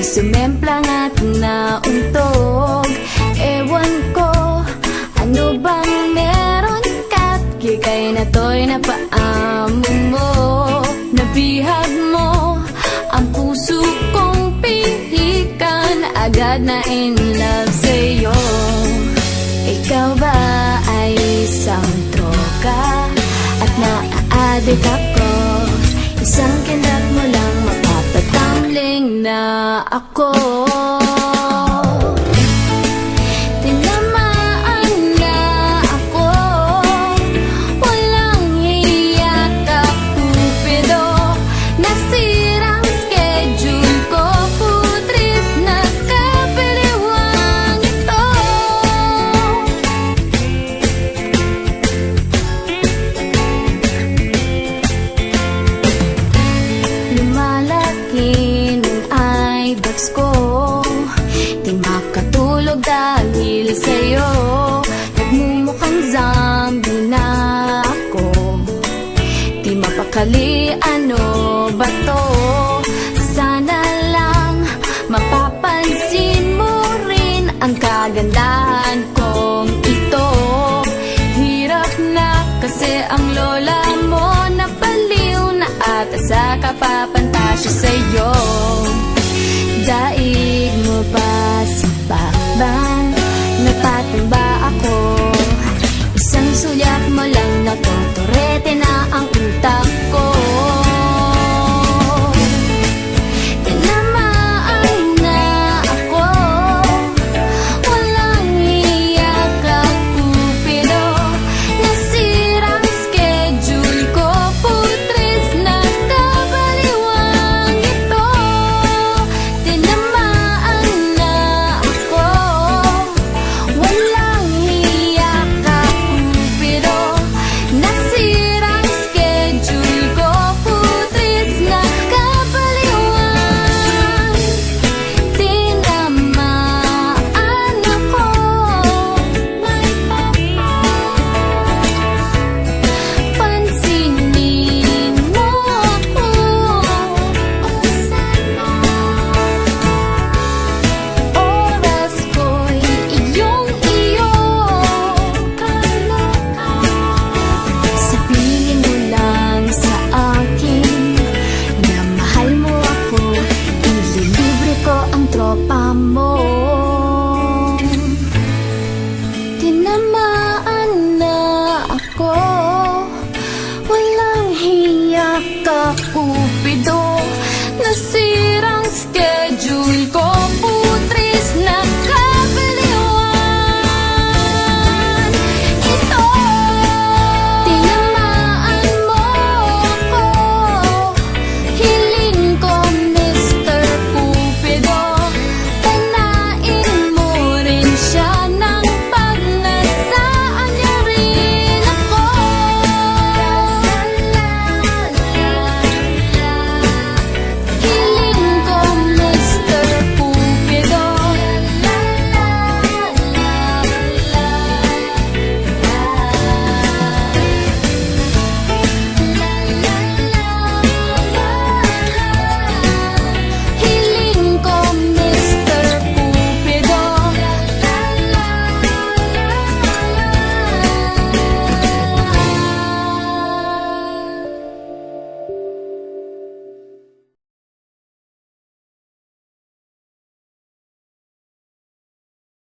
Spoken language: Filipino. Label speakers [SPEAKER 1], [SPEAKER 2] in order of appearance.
[SPEAKER 1] sumemplang at nauntog. Ewan ko, ano bang meron ka't kikay na to'y napaamo mo. Nabihag mo ang puso kong pihikan, agad na in love sa'yo. Ikaw ba ay isang troka at naa-addict ako? Isang kinat mo lang mapapatambling na ako. Tinamaan na ako, walang hiya ka Cupido. Nasirang schedule ko, putris na kapiliwang ito. Lumalaki ng eyebags ko, di makatulog dahil sa'yo. Nagmumukhang zombie na ako, di mapakali, ano ba to? Sana lang mapapansin mo rin ang kagandahan kong ito. Hirap na kasi ang lola mo napaliw na ata sa kapapantasya sa'yo. Daig mo ba si Bakbang? Napatang ba ako? Isang sulyap mo lang natotorete na ang utak ko. Tinamaan na ako, walang hiya ka Cupido. Nasirang schedule ko, putris na kabaliwang ito. Tinamaan na ako, walang hiya ka Cupido. Nasirang schedule ko, putris na kabaliwang. Tinamaan ako, may pansinin mo ako. O sana oras ko'y iyong-iyo. Sabihin mo lang sa akin na mahal mo ako, ililibre ko ang tropa mo. Tinamaan na ako, walang hiya ka Cupido. Nasirang schedule